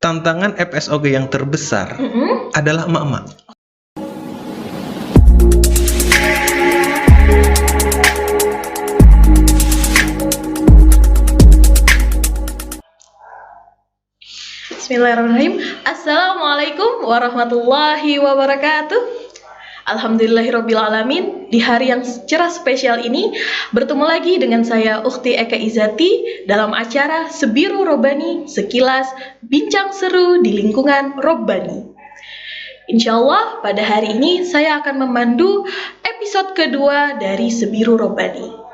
tantangan FSOG yang terbesar adalah emak-emak. Bismillahirrahmanirrahim. Assalamualaikum warahmatullahi wabarakatuh. Alhamdulillahirrabbilalamin. Di hari yang cerah spesial ini bertemu lagi dengan saya Ukhti Eka Izati dalam acara Sebiru Robbani, sekilas bincang seru di lingkungan Robbani. Insyaallah pada hari ini saya akan memandu episode kedua dari Sebiru Robbani.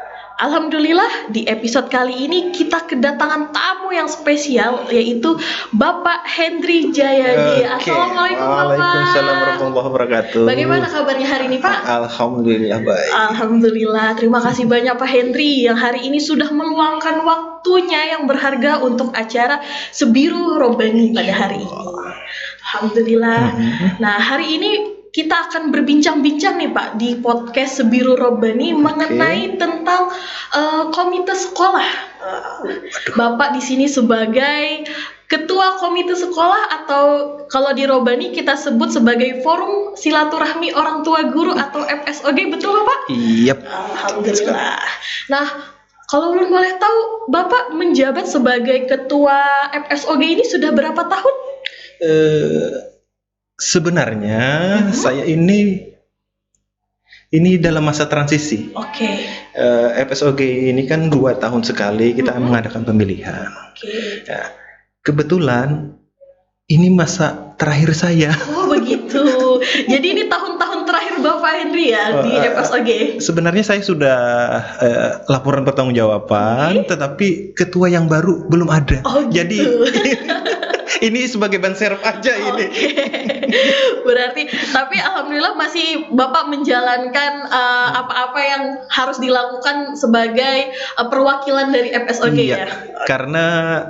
Alhamdulillah di episode kali ini kita kedatangan tamu yang spesial, yaitu Bapak Hendri Jayadi. Assalamualaikum Bapak. Waalaikumsalam warahmatullahi wabarakatuh. Bagaimana kabarnya hari ini Pak? Alhamdulillah baik. Alhamdulillah, terima kasih banyak Pak Hendri yang hari ini sudah meluangkan waktunya yang berharga untuk acara Sebiru Robbani pada hari ini. Alhamdulillah. Nah hari ini kita akan berbincang-bincang nih Pak di podcast Sebiru Robbani mengenai tentang komite sekolah. Bapak di sini sebagai ketua komite sekolah, atau kalau di Robbani kita sebut sebagai forum silaturahmi orang tua guru atau FSOG, betul Bapak? Iya. Alhamdulillah. Nah, kalau belum boleh tahu, Bapak menjabat sebagai ketua FSOG ini sudah berapa tahun? Sebenarnya saya ini dalam masa transisi. Oke. FSOG ini kan 2 tahun sekali kita mengadakan pemilihan. Oke. Ya, kebetulan ini masa terakhir saya. Oh begitu. Jadi ini tahun-tahun terakhir Bapak Hendri ya di FSOG. Sebenarnya saya sudah laporan pertanggungjawaban, tetapi ketua yang baru belum ada. Oh, gitu. Jadi ini sebagai ban serep aja ini. Berarti, tapi alhamdulillah masih Bapak menjalankan apa-apa yang harus dilakukan sebagai perwakilan dari FSOG ya. Karena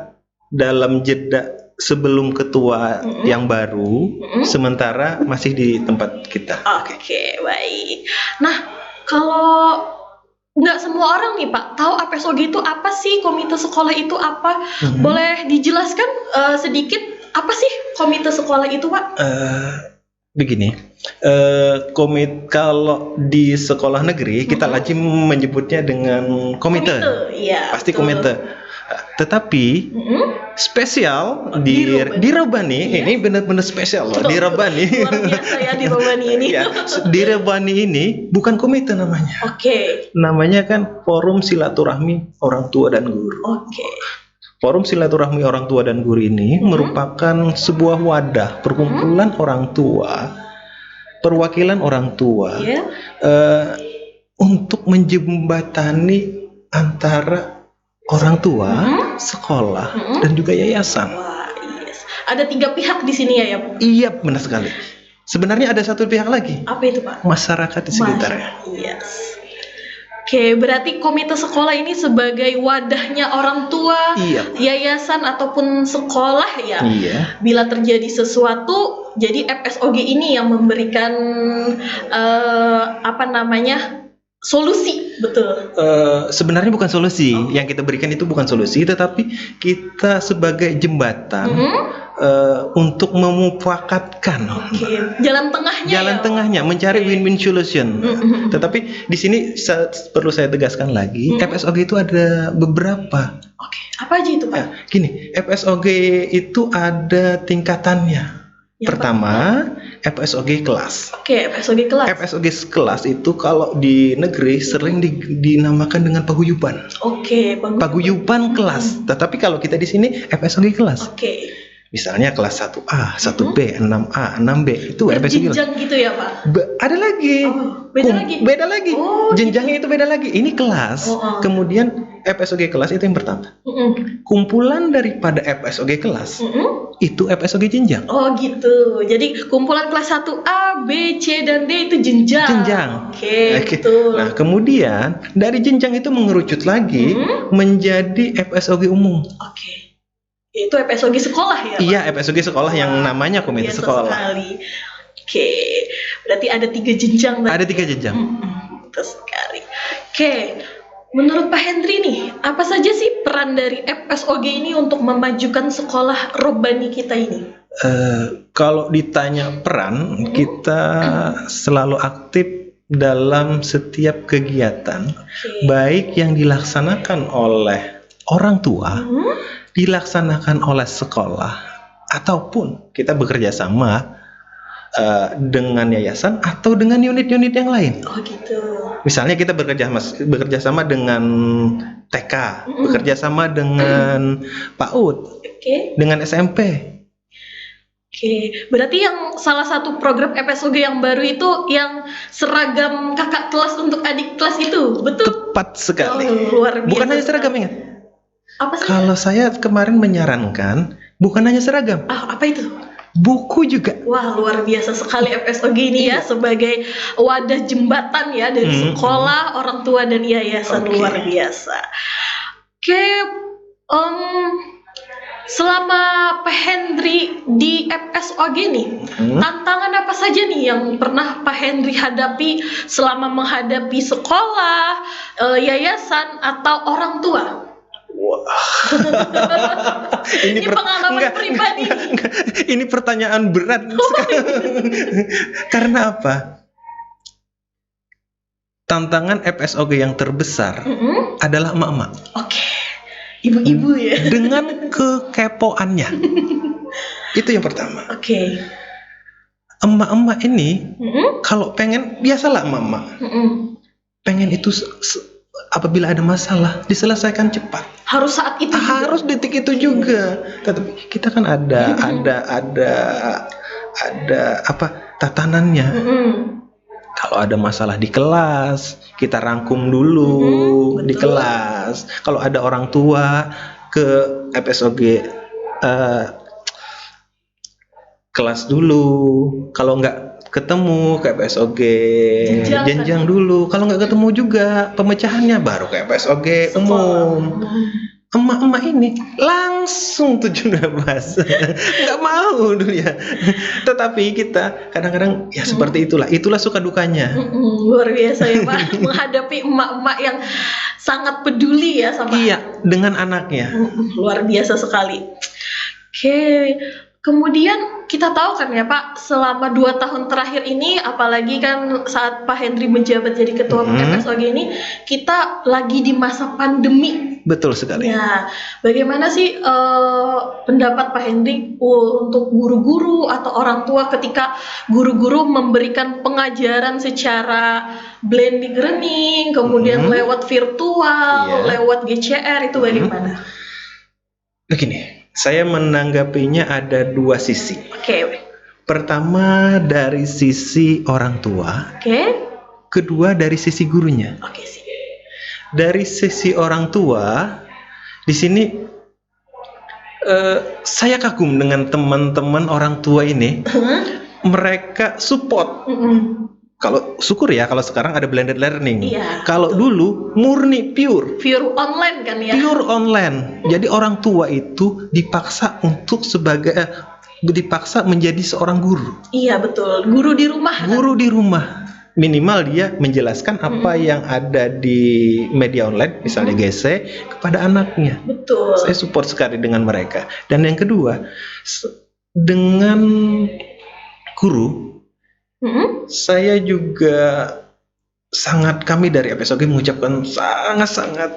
dalam jeda sebelum ketua yang baru, sementara masih di tempat kita. Oke, baik. Nah, kalau nggak semua orang nih Pak tahu FSOG itu apa sih, komite sekolah itu apa? Boleh dijelaskan sedikit apa sih komite sekolah itu Pak? Begini, kalau di sekolah negeri kita lazim menyebutnya dengan komite. Iya, pasti betul. komite. Tetapi spesial di Robbani, ini benar-benar spesial loh. Di Robbani. Luar biasa ya di Robbani ini. Ya, di Robbani ini bukan komite namanya. Oke. Namanya kan Forum Silaturahmi Orang Tua dan Guru. Oke. Forum Silaturahmi Orang Tua dan Guru ini merupakan sebuah wadah perkumpulan orang tua, perwakilan orang tua, untuk menjembatani antara orang tua, sekolah, dan juga yayasan. Wah, yes. Ada 3 pihak di sini ya Pak? Iya, benar sekali. Sebenarnya ada satu pihak lagi. Apa itu Pak? Masyarakat di sekitarnya. Yes. Oke, berarti komite sekolah ini sebagai wadahnya orang tua, yayasan ataupun sekolah ya. Iya. Bila terjadi sesuatu, jadi FSOG ini yang memberikan solusi, betul. Sebenarnya bukan solusi. Yang kita berikan itu bukan solusi, tetapi kita sebagai jembatan untuk memufakatkan jalan tengahnya, mencari win-win solution. Tetapi di sini perlu saya tegaskan lagi, FSOG itu ada beberapa. Oke, apa aja itu Pak? Gini, FSOG itu ada tingkatannya. Pertama, FSOG kelas. Oke, FSOG kelas. FSOG kelas itu kalau di negeri sering dinamakan dengan paguyuban. Oke, paguyuban kelas. Tetapi kalau kita di sini FSOG kelas. Oke. Misalnya kelas 1A, 1B, 6A, 6B, itu FSOG kelas. Jenjang gitu ya Pak? Ada lagi. Beda lagi. Jenjangnya itu beda lagi. Ini kelas. Kemudian FSOG kelas itu yang pertama. Kumpulan daripada FSOG kelas itu FSOG jenjang. Oh gitu. Jadi kumpulan kelas 1A, B, C, dan D itu jenjang. Oke, betul. Nah, kemudian dari jenjang itu mengerucut lagi menjadi FSOG umum. Oke. Itu FSOG sekolah ya Pak? Iya, FSOG sekolah yang namanya komite sekolah. Sekali. Oke, berarti ada 3 jenjang. Ada 3 jenjang. Betul sekali. Oke, Menurut Pak Hendri nih, apa saja sih peran dari FSOG ini untuk memajukan sekolah robbani kita ini? Kalau ditanya peran, kita selalu aktif dalam setiap kegiatan, baik yang dilaksanakan oleh orang tua, dilaksanakan oleh sekolah, ataupun kita bekerja sama dengan yayasan atau dengan unit-unit yang lain. Oh gitu. Misalnya kita bekerja sama dengan TK, bekerja sama dengan PAUD, dengan SMP. Oke, berarti yang salah satu program FSOG yang baru itu yang seragam kakak kelas untuk adik kelas itu, betul? Tepat sekali. Luar biasa. Bukan hanya seragam, ingat. Apa sih? Kalau saya kemarin menyarankan, bukan hanya seragam. Apa itu? Buku juga. Wah, luar biasa sekali FSOG ini ya, sebagai wadah jembatan ya dari sekolah, orang tua dan yayasan. Luar biasa. Oke, selama Pak Hendri di FSOG nih, tantangan apa saja nih yang pernah Pak Hendri hadapi selama menghadapi sekolah, yayasan atau orang tua? Wah. Ini pengalaman pribadi. Ini pertanyaan berat sekali. Karena apa? Tantangan FSOG yang terbesar adalah emak-emak. Oke. Ibu-ibu ya. Dengan kekepoannya. Itu yang pertama. Oke. Emak-emak ini kalau pengen, biasalah emak-emak. Pengen itu apabila ada masalah diselesaikan cepat. Harus saat itu. Harus detik itu juga. Tetapi kita kan ada apa tatanannya. Kalau ada masalah di kelas, kita rangkum dulu di kelas. Kalau ada orang tua ke FSOG kelas dulu. Kalau nggak ketemu ke FSOG jenjang dulu. Kalau nggak ketemu juga pemecahannya baru ke FSOG umum. Emak-emak ini langsung 7-12 nggak mau dulu ya. Tetapi kita kadang-kadang ya seperti itulah suka dukanya. Luar biasa ya Pak, menghadapi emak-emak yang sangat peduli ya sama dengan anaknya. Luar biasa sekali. Oke. Kemudian kita tahu kan ya Pak, selama 2 tahun terakhir ini, apalagi kan saat Pak Hendri menjabat jadi ketua FSOG ini, kita lagi di masa pandemi. Betul sekali. Ya, bagaimana sih pendapat Pak Hendri untuk guru-guru atau orang tua ketika guru-guru memberikan pengajaran secara blended learning, kemudian lewat virtual, lewat GCR, itu bagaimana? Begini. Saya menanggapinya ada 2 sisi. Pertama dari sisi orang tua. Kedua dari sisi gurunya. Dari sisi orang tua, di sini saya kagum dengan teman-teman orang tua ini. Mereka support. Kalau syukur ya kalau sekarang ada blended learning. Kalau dulu murni pure online kan ya. Pure online. Jadi orang tua itu dipaksa untuk dipaksa menjadi seorang guru. Iya betul. Guru di rumah. Guru di rumah. Minimal dia menjelaskan apa yang ada di media online, misalnya GC, kepada anaknya. Betul. Saya support sekali dengan mereka. Dan yang kedua, dengan guru. Saya juga kami dari FSOG mengucapkan sangat-sangat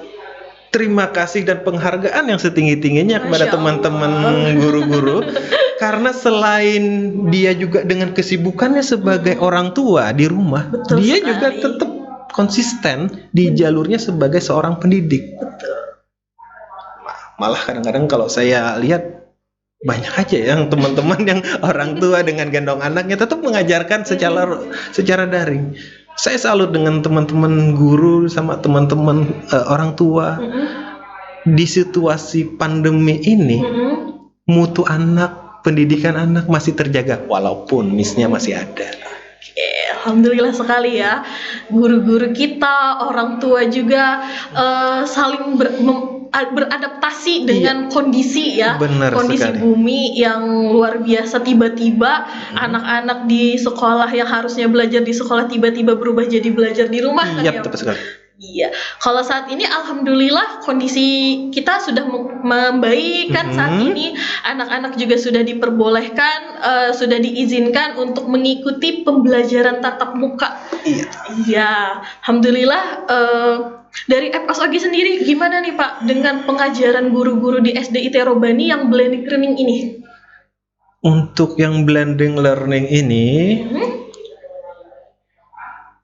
terima kasih dan penghargaan yang setinggi-tingginya kepada teman-teman guru-guru. Karena selain dia juga dengan kesibukannya sebagai orang tua di rumah, dia juga tetap konsisten di jalurnya sebagai seorang pendidik. Malah kadang-kadang kalau saya lihat banyak aja yang teman-teman yang orang tua dengan gendong anaknya tetap mengajarkan secara daring. Saya salut dengan teman-teman guru sama teman-teman orang tua. Di situasi pandemi ini, mutu anak, pendidikan anak masih terjaga walaupun miss-nya masih ada. Alhamdulillah sekali ya, guru-guru kita, orang tua juga saling beradaptasi dengan kondisi ya. Kondisi sekali. Bumi yang luar biasa, tiba-tiba anak-anak di sekolah yang harusnya belajar di sekolah tiba-tiba berubah jadi belajar di rumah. Iya, betul sekali. Iya, kalau saat ini alhamdulillah kondisi kita sudah membaik kan. Saat ini anak-anak juga sudah diperbolehkan, sudah diizinkan untuk mengikuti pembelajaran tatap muka. Iya, alhamdulillah. Dari FSOG sendiri gimana nih Pak dengan pengajaran guru-guru di SDIT Robani yang blended learning ini? Untuk yang blended learning ini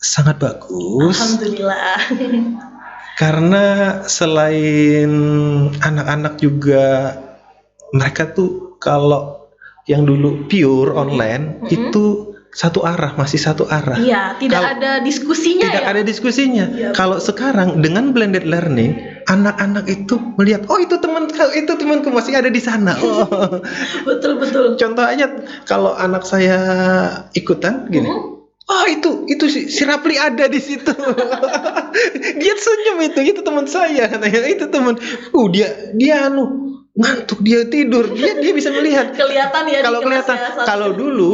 sangat bagus. Alhamdulillah. Karena selain anak-anak juga, mereka tuh kalau yang dulu pure online itu satu arah, masih satu arah. Iya, tidak ada diskusinya. Tidak ada diskusinya. Ya. Kalau sekarang dengan blended learning, anak-anak itu melihat, oh itu temanku masih ada di sana. Oh. Betul. Contoh aja, kalau anak saya ikutan gini. Oh itu si Rapli ada di situ. Dia senyum itu teman saya katanya. Itu teman. Dia ngantuk, dia tidur. Dia bisa melihat. Kelihatan ya. Kalau dulu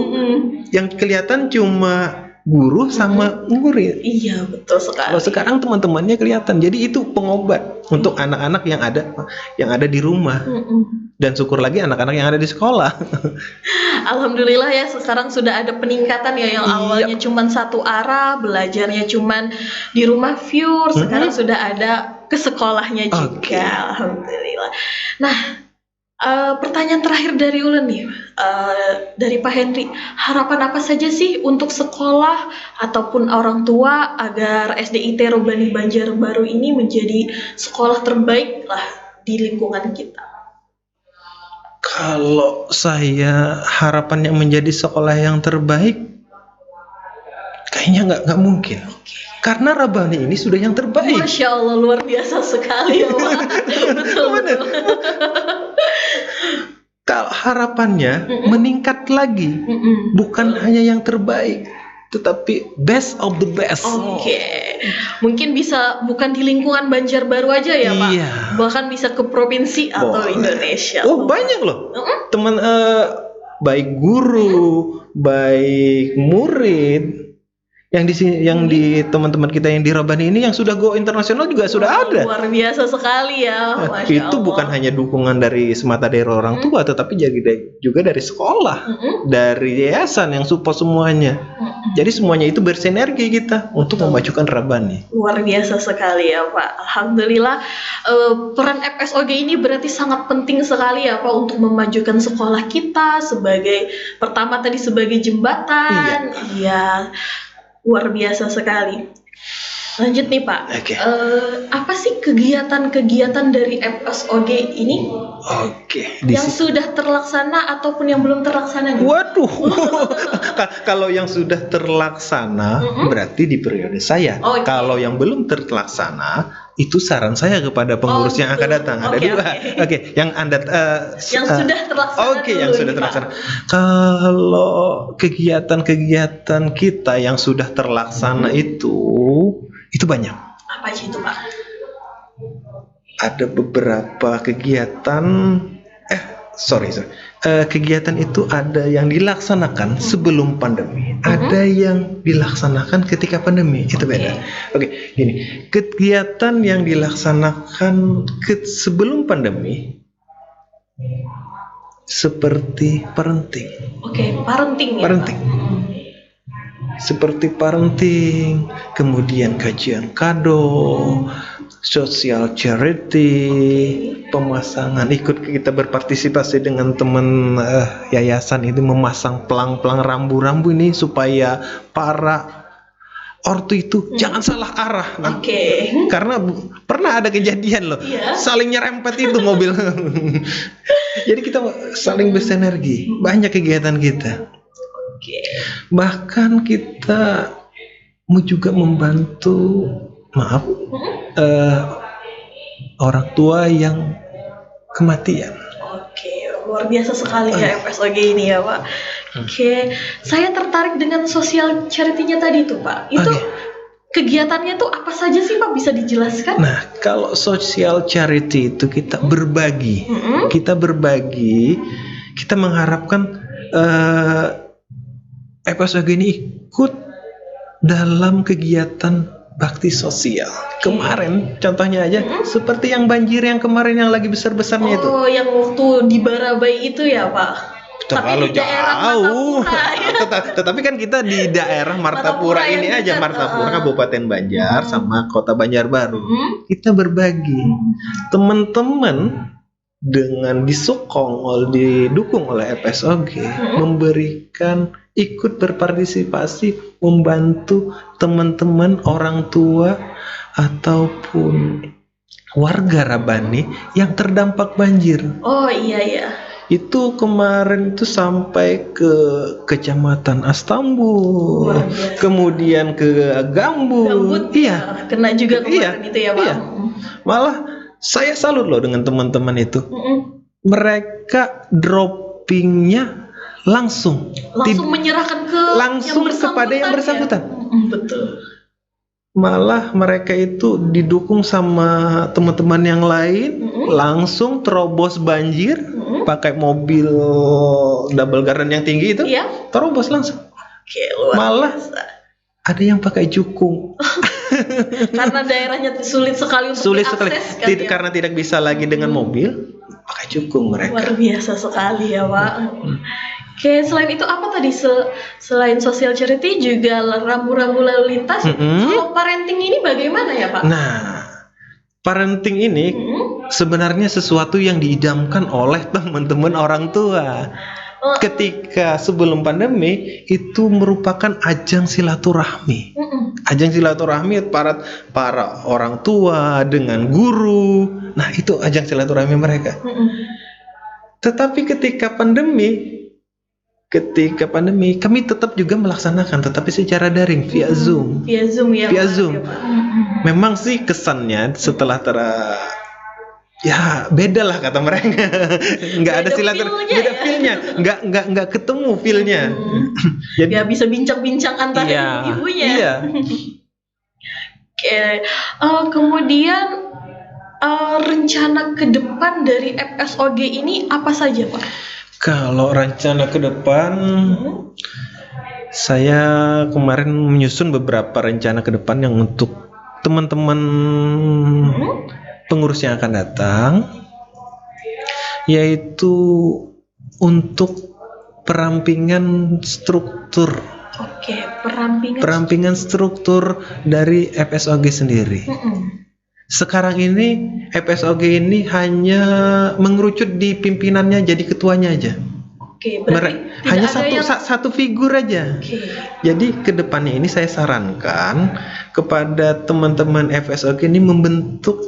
yang kelihatan cuma guru sama murid. Iya, betul sekali. Kalau sekarang teman-temannya kelihatan. Jadi itu pengobat untuk anak-anak yang ada di rumah. Dan syukur lagi anak-anak yang ada di sekolah. Alhamdulillah ya, sekarang sudah ada peningkatan ya, yang awalnya cuma satu arah, belajarnya cuma di rumah viewer, sekarang sudah ada ke sekolahnya juga. Alhamdulillah. Nah, pertanyaan terakhir dari Ulen nih, dari Pak Henry, harapan apa saja sih untuk sekolah ataupun orang tua agar SDIT Robani Banjarbaru ini menjadi sekolah terbaik lah di lingkungan kita? Kalau saya harapannya menjadi sekolah yang terbaik, kayaknya nggak mungkin. Karena Rabani ini sudah yang terbaik. Masya Allah, luar biasa sekali ya Pak. Betul. Kalau harapannya meningkat lagi, bukan hanya yang terbaik, tetapi best of the best. Mungkin bisa bukan di lingkungan Banjarbaru aja ya Pak, bahkan bisa ke provinsi atau Indonesia. Banyak loh teman, baik guru, baik murid yang di teman-teman kita yang di Robani ini yang sudah go internasional juga sudah ada. Luar biasa sekali ya. Itu bukan hanya dukungan dari semata dari orang tua, tetapi juga dari sekolah, dari yayasan yang support semuanya. Jadi semuanya itu bersinergi kita untuk memajukan Rabani. Luar biasa sekali ya Pak. Alhamdulillah, peran FSOG ini berarti sangat penting sekali ya Pak untuk memajukan sekolah kita pertama tadi sebagai jembatan. Iya. Luar biasa sekali. Lanjut nih Pak. Apa sih kegiatan-kegiatan dari FSOG ini? Yang sudah terlaksana ataupun yang belum terlaksana? Waduh. Kalau yang sudah terlaksana berarti di periode saya. Kalau yang belum terlaksana, itu saran saya kepada pengurus yang akan datang. Ada dua. Yang Anda yang sudah terlaksana. Yang sudah terlaksana. Kalau kegiatan-kegiatan kita yang sudah terlaksana itu banyak. Apa aja itu Pak? Ada beberapa kegiatan. Kegiatan itu ada yang dilaksanakan sebelum pandemi, ada yang dilaksanakan ketika pandemi. Itu beda. Gini, kegiatan yang dilaksanakan sebelum pandemi seperti parenting. Parenting. Seperti parenting, kemudian kajian kado, social charity, pemasangan, ikut kita berpartisipasi dengan teman yayasan itu memasang pelang-pelang rambu-rambu ini supaya para ortu itu jangan salah arah. Karena pernah ada kejadian loh, saling nyerempet itu mobil. Jadi kita saling bersinergi, banyak kegiatan kita. Bahkan kita juga membantu orang tua yang kematian. Luar biasa sekali ya FSOG ini ya Pak. Saya tertarik dengan social charity-nya tadi tuh Pak. Itu kegiatannya tuh apa saja sih Pak, bisa dijelaskan? Nah, kalau social charity itu kita berbagi. Kita mengharapkan FSOG ini ikut dalam kegiatan bakti sosial. Kemarin contohnya aja seperti yang banjir yang kemarin yang lagi besar-besarnya itu. Oh, yang waktu di Barabai itu ya, Pak. Terlalu jauh. Tetapi kan kita di daerah Martapura ini aja, Martapura Kabupaten Banjar sama Kota Banjarbaru. Kita berbagi. Teman-teman dengan didukung oleh FSOG memberikan ikut berpartisipasi membantu teman-teman orang tua ataupun warga Rabani yang terdampak banjir. Oh iya. Itu kemarin itu sampai ke Kecamatan Astambul, kemudian ke Gambut. Iya. Kena juga kemarin itu ya, Pak. Iya. Malah saya salut loh dengan teman-teman itu. Mereka droppingnya langsung menyerahkan kepada yang bersangkutan. Betul. Malah mereka itu didukung sama teman-teman yang lain, langsung terobos banjir pakai mobil double garden yang tinggi itu, terobos langsung. Oke, luar malah biasa. Ada yang pakai jukung. Karena daerahnya sulit sekali untuk diakses kan, karena tidak bisa lagi dengan mobil, pakai jukung mereka. Luar biasa sekali ya, Pak. Oke, selain itu apa tadi? Selain social charity juga rambu-rambu lalu lintas. Kalau parenting ini bagaimana ya, Pak? Nah, parenting ini sebenarnya sesuatu yang diidamkan oleh teman-teman orang tua. Ketika sebelum pandemi itu merupakan ajang silaturahmi. Ajang silaturahmi para orang tua dengan guru. Nah, itu ajang silaturahmi mereka. Tetapi ketika pandemi kami tetap juga melaksanakan, tetapi secara daring via Zoom. Via Zoom. Memang sih kesannya setelah ya beda lah kata mereka. Nggak ada silaturahmi, beda feelnya, nggak ketemu feelnya. Jadi nggak bisa bincang-bincang antara ibu-ibunya. Iya. Oke. Kemudian rencana ke depan dari FSOG ini apa saja, Pak? Kalau rencana ke depan, saya kemarin menyusun beberapa rencana ke depan yang untuk teman-teman pengurus yang akan datang, yaitu untuk perampingan struktur. Oke, perampingan struktur dari FSOG sendiri. Sekarang ini FSOG ini hanya mengerucut di pimpinannya, jadi ketuanya aja. Oke, berarti hanya satu figur aja. Jadi kedepannya ini saya sarankan kepada teman-teman FSOG ini membentuk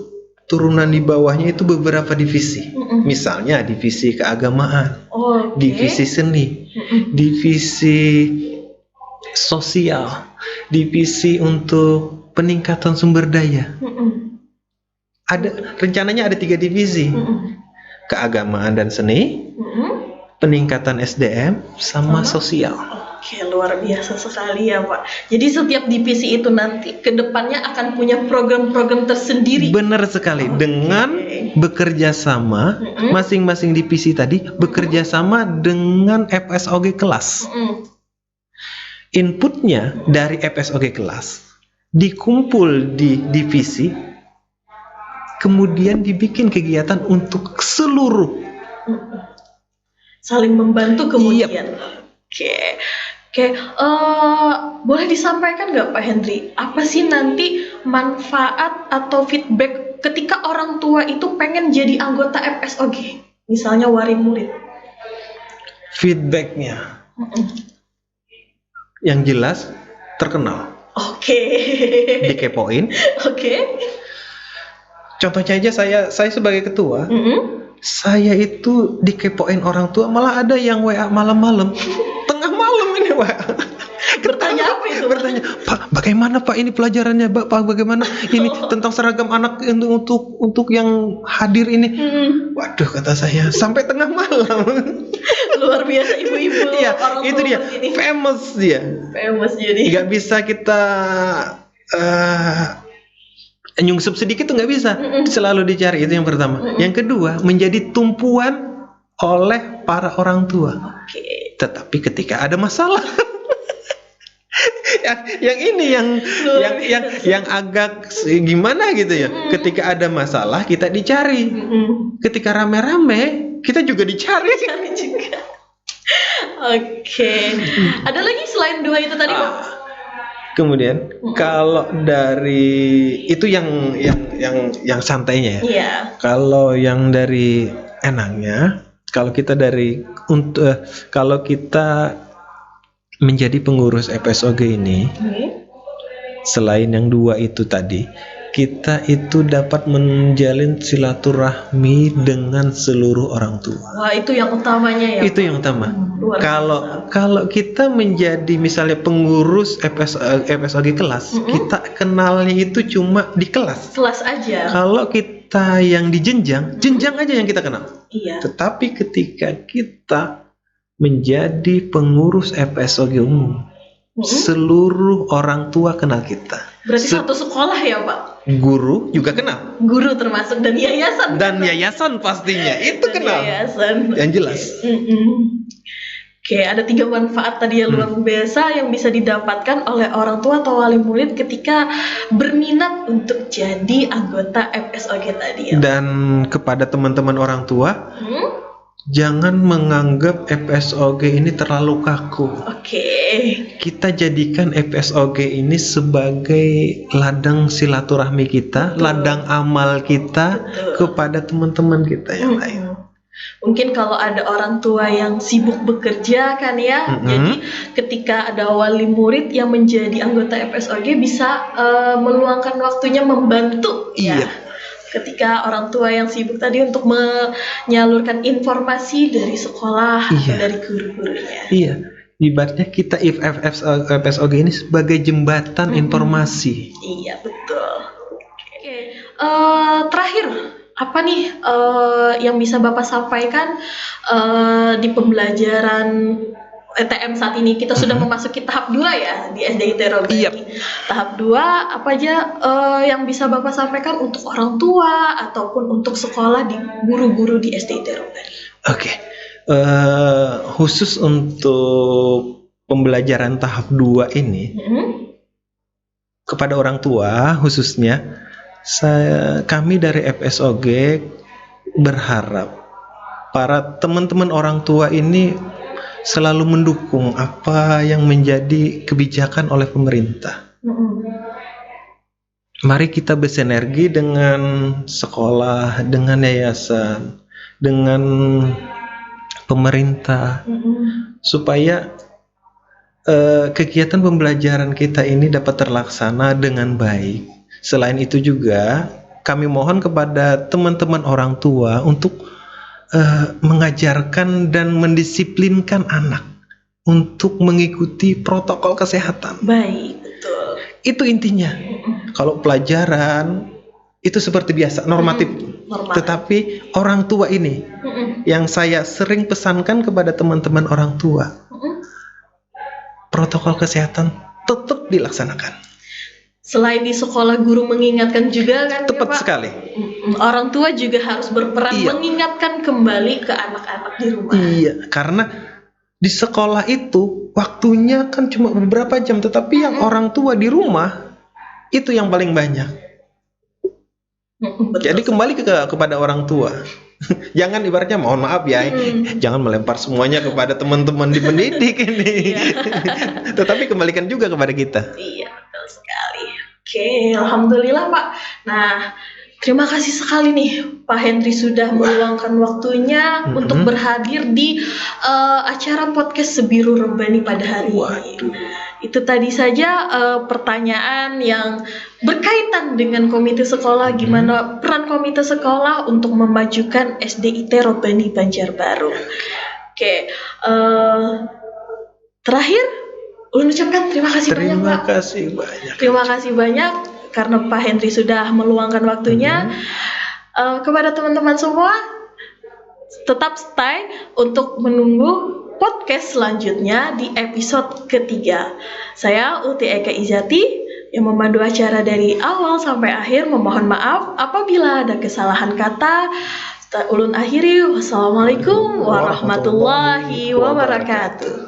turunan di bawahnya itu beberapa divisi. Misalnya divisi keagamaan, divisi seni, divisi sosial, divisi untuk peningkatan sumber daya. Rencananya ada 3 divisi, keagamaan dan seni, peningkatan SDM, sama sosial. Oke, luar biasa sekali ya, Pak. Jadi setiap divisi itu nanti ke depannya akan punya program-program tersendiri. Benar sekali, dengan bekerja sama, masing-masing divisi tadi bekerja sama dengan FSOG kelas. Inputnya dari FSOG kelas dikumpul di divisi, kemudian dibikin kegiatan untuk seluruh. Saling membantu kemudian. Oke. Boleh disampaikan nggak, Pak Hendri? Apa sih nanti manfaat atau feedback ketika orang tua itu pengen jadi anggota FSOG? Misalnya wari murid. Feedbacknya, yang jelas terkenal. Dikepoin. Contohnya aja saya sebagai ketua, saya itu dikepoin orang tua, malah ada yang WA malam-malam, tengah malam ini WA. Bertanya apa itu? Bertanya, Pak, bagaimana Pak ini pelajarannya, Pak, bagaimana ini tentang seragam anak untuk yang hadir ini. Waduh, kata saya, sampai tengah malam. Luar biasa ibu-ibu. Iya, itu dia, famous dia. Famous jadi. Nggak bisa kita nyungsep sedikit tuh nggak bisa, selalu dicari, itu yang pertama. Yang kedua, menjadi tumpuan oleh para orang tua. Tetapi ketika ada masalah yang ini yang agak gimana gitu ya. Ketika ada masalah kita dicari. Ketika rame-rame kita juga dicari. Juga. Oke. Ada lagi selain dua itu tadi, Pak? Kemudian kalau dari itu yang santainya ya. Iya. Kalau yang dari enaknya, kalau kita kalau kita menjadi pengurus FSOG ini, selain yang dua itu tadi, kita itu dapat menjalin silaturahmi dengan seluruh orang tua. Wah, itu yang utamanya ya. Itu yang utama. Kalau kita menjadi misalnya pengurus FSOG kelas, kita kenalnya itu cuma di kelas. Kelas aja. Kalau kita yang di jenjang aja yang kita kenal. Iya. Tetapi ketika kita menjadi pengurus FSOG umum, seluruh orang tua kenal kita. Berarti satu sekolah ya, Pak? Guru juga kenal. Guru termasuk dan yayasan. Dan yayasan pastinya itu dan kenal. Yayasan. Yang jelas. Oke, ada 3 manfaat tadi yang luar biasa yang bisa didapatkan oleh orang tua atau wali murid ketika berminat untuk jadi anggota FSOG tadi ya. Dan kepada teman-teman orang tua, jangan menganggap FSOG ini terlalu kaku. Oke. Kita jadikan FSOG ini sebagai ladang silaturahmi kita, ladang amal kita kepada teman-teman kita yang lain. Mungkin kalau ada orang tua yang sibuk bekerja kan ya, jadi ketika ada wali murid yang menjadi anggota FSOG bisa meluangkan waktunya membantu. Iya. Ya. Ketika orang tua yang sibuk tadi untuk menyalurkan informasi dari sekolah atau dari guru-gurunya. Iya, ibaratnya kita FSOG ini sebagai jembatan informasi. Iya, betul. Oke. Terakhir, apa nih yang bisa Bapak sampaikan di pembelajaran ETM saat ini? Kita sudah memasuki tahap 2 ya di SDIT Robani. Yep. Tahap 2 apa aja yang bisa Bapak sampaikan untuk orang tua ataupun untuk sekolah di guru-guru di SDIT Robani? Oke. Khusus untuk pembelajaran tahap 2 ini kepada orang tua khususnya, kami dari FSOG berharap para teman-teman orang tua ini selalu mendukung apa yang menjadi kebijakan oleh pemerintah. Mari kita bersinergi dengan sekolah, dengan yayasan, dengan pemerintah, supaya kegiatan pembelajaran kita ini dapat terlaksana dengan baik. Selain itu juga kami mohon kepada teman-teman orang tua untuk mengajarkan dan mendisiplinkan anak untuk mengikuti protokol kesehatan. Baik, betul. Itu intinya. Kalau pelajaran itu seperti biasa, normatif. Tetapi orang tua ini yang saya sering pesankan kepada teman-teman orang tua, protokol kesehatan tetap dilaksanakan. Selain di sekolah guru mengingatkan juga kan, tepat ya, Pak? Sekali. Orang tua juga harus berperan mengingatkan kembali ke anak-anak di rumah. Iya, karena di sekolah itu waktunya kan cuma beberapa jam, tetapi yang orang tua di rumah itu yang paling banyak. Jadi kembali kepada orang tua. Jangan ibaratnya mohon maaf ya, jangan melempar semuanya kepada teman-teman di pendidik ini. Tetapi kembalikan juga kepada kita. Iya, betul sekali. Oke, alhamdulillah Pak. Nah, terima kasih sekali nih Pak Henry sudah meluangkan waktunya untuk berhadir di acara podcast Sebiru Robani pada hari ini. Itu tadi saja pertanyaan yang berkaitan dengan komite sekolah, gimana peran komite sekolah untuk memajukan SDIT Robani Banjarbaru. Oke, terakhir ulun ucapkan terima kasih banyak Pak. Terima kasih banyak karena Pak Henry sudah meluangkan waktunya. Kepada teman-teman semua, tetap stay untuk menunggu podcast selanjutnya di episode ketiga. Saya Uti Eka Izati yang memandu acara dari awal sampai akhir. Memohon maaf apabila ada kesalahan kata. Ulun akhiri, wassalamualaikum warahmatullahi wabarakatuh.